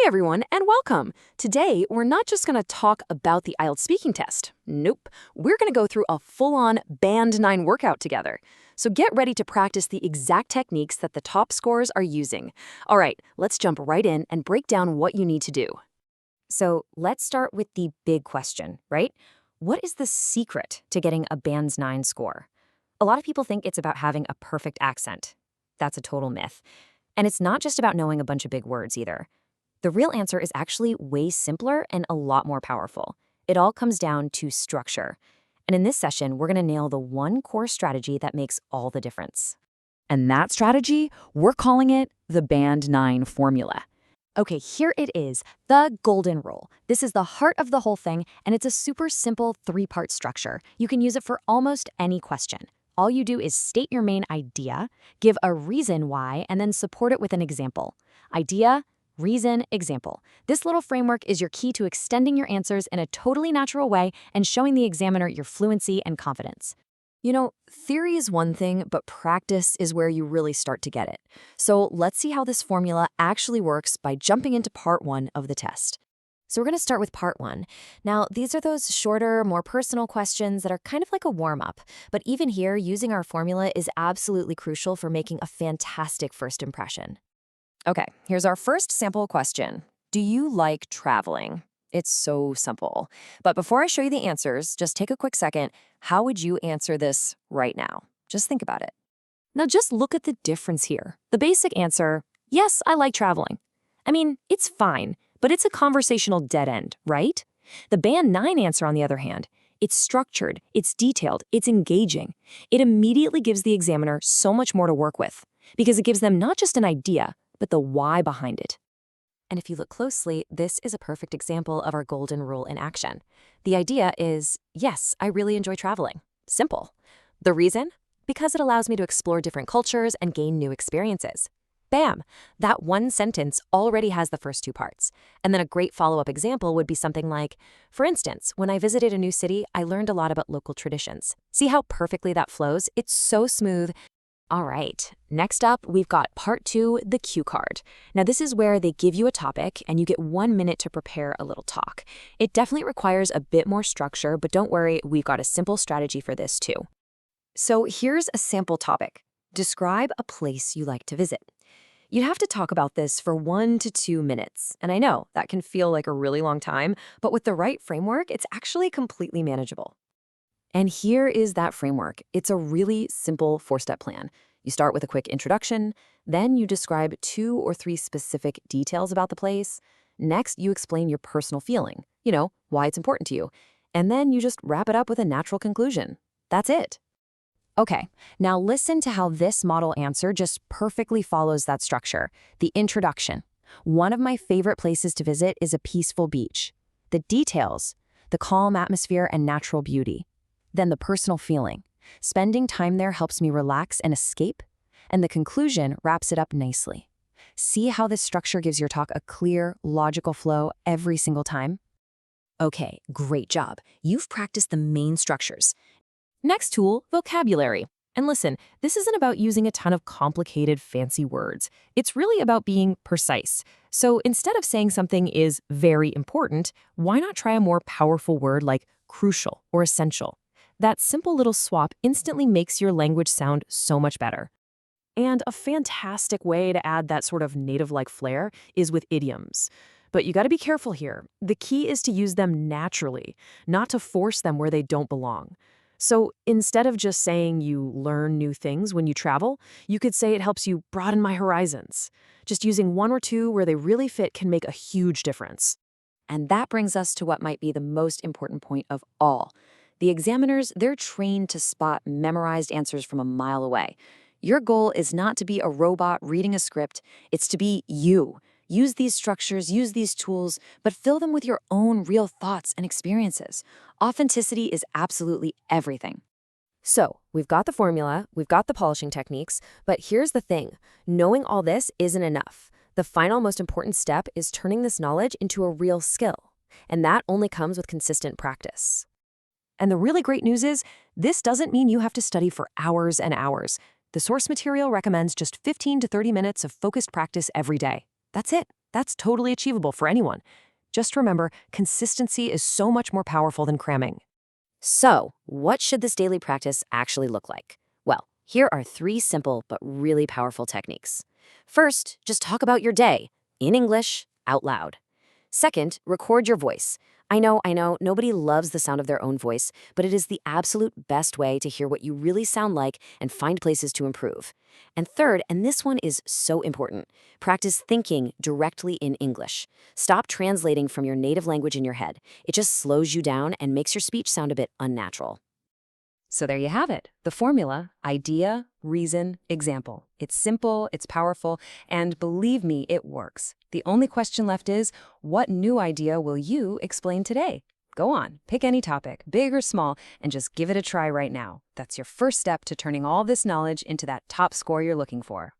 everyone, and welcome. Today, we're not just going to talk about the IELTS speaking test. Nope. We're going to go through a full-on Band 9 workout together. So get ready to practice the exact techniques that the top scorers are using. All right, let's jump right in and break down what you need to do. So let's start with the big question, right? What is the secret to getting a Band 9 score? A lot of people think it's about having a perfect accent. That's a total myth. And it's not just about knowing a bunch of big words either. The real answer is actually way simpler and a lot more powerful. It all comes down to structure. And in this session, we're going to nail the one core strategy that makes all the difference. And that strategy, we're calling it the Band 9 formula. Okay, here it is, the golden rule. This is the heart of the whole thing, and it's a super simple three-part structure. You can use it for almost any question. All you do is state your main idea, give a reason why, and then support it with an example. Idea, reason, example. This little framework is your key to extending your answers in a totally natural way and showing the examiner your fluency and confidence. You know, theory is one thing, but practice is where you really start to get it. So let's see how this formula actually works by jumping into part 1 of the test. So we're going to start with part 1. Now, these are those shorter, more personal questions that are kind of like a warm-up. But even here, using our formula is absolutely crucial for making a fantastic first impression. Okay, here's our first sample question. Do you like traveling? It's so simple. But before I show you the answers, just take a quick second. How would you answer this right now? Just think about it. Now just look at the difference here. The basic answer, yes, I like traveling. I mean, it's fine, but it's a conversational dead end, right? The Band 9 answer, on the other hand, it's structured, it's detailed, it's engaging. It immediately gives the examiner so much more to work with because it gives them not just an idea, but the why behind it. And if you look closely, this is a perfect example of our golden rule in action. The idea is, yes, I really enjoy traveling. Simple. The reason? Because it allows me to explore different cultures and gain new experiences. Bam! That one sentence already has the first two parts. And then a great follow-up example would be something like, for instance, when I visited a new city, I learned a lot about local traditions. See how perfectly that flows? It's so smooth. All right, next up, we've got part 2, the cue card. Now, this is where they give you a topic and you get 1 minute to prepare a little talk. It definitely requires a bit more structure, but don't worry, we've got a simple strategy for this too. So here's a sample topic. Describe a place you like to visit. You'd have to talk about this for 1 to 2 minutes. And I know that can feel like a really long time, but with the right framework, it's actually completely manageable. And here is that framework. It's a really simple 4-step plan. You start with a quick introduction, then you describe 2 or 3 specific details about the place. Next, you explain your personal feeling, why it's important to you. And then you just wrap it up with a natural conclusion. That's it. Okay, now listen to how this model answer just perfectly follows that structure. The introduction. One of my favorite places to visit is a peaceful beach. The details, the calm atmosphere and natural beauty. Then the personal feeling. Spending time there helps me relax and escape. And the conclusion wraps it up nicely. See how this structure gives your talk a clear, logical flow every single time? Okay, great job. You've practiced the main structures. Next tool, vocabulary. And listen, this isn't about using a ton of complicated, fancy words. It's really about being precise. So instead of saying something is very important, why not try a more powerful word like crucial or essential? That simple little swap instantly makes your language sound so much better. And a fantastic way to add that sort of native-like flair is with idioms. But you got to be careful here. The key is to use them naturally, not to force them where they don't belong. So instead of just saying you learn new things when you travel, you could say it helps you broaden my horizons. Just using 1 or 2 where they really fit can make a huge difference. And that brings us to what might be the most important point of all. The examiners, they're trained to spot memorized answers from a mile away. Your goal is not to be a robot reading a script, it's to be you. Use these structures, use these tools, but fill them with your own real thoughts and experiences. Authenticity is absolutely everything. So, we've got the formula, we've got the polishing techniques, but here's the thing. Knowing all this isn't enough. The final most important step is turning this knowledge into a real skill. And that only comes with consistent practice. And the really great news is, this doesn't mean you have to study for hours and hours. The source material recommends just 15 to 30 minutes of focused practice every day. That's it. That's totally achievable for anyone. Just remember, consistency is so much more powerful than cramming. So, what should this daily practice actually look like? Well, here are 3 simple but really powerful techniques. First, just talk about your day, in English, out loud. Second, record your voice. I know, nobody loves the sound of their own voice, but it is the absolute best way to hear what you really sound like and find places to improve. And third, and this one is so important, practice thinking directly in English. Stop translating from your native language in your head. It just slows you down and makes your speech sound a bit unnatural. So there you have it, the formula: idea, reason, example. It's simple, it's powerful, and believe me, it works. The only question left is, what new idea will you explain today? Go on, pick any topic, big or small, and just give it a try right now. That's your first step to turning all this knowledge into that top score you're looking for.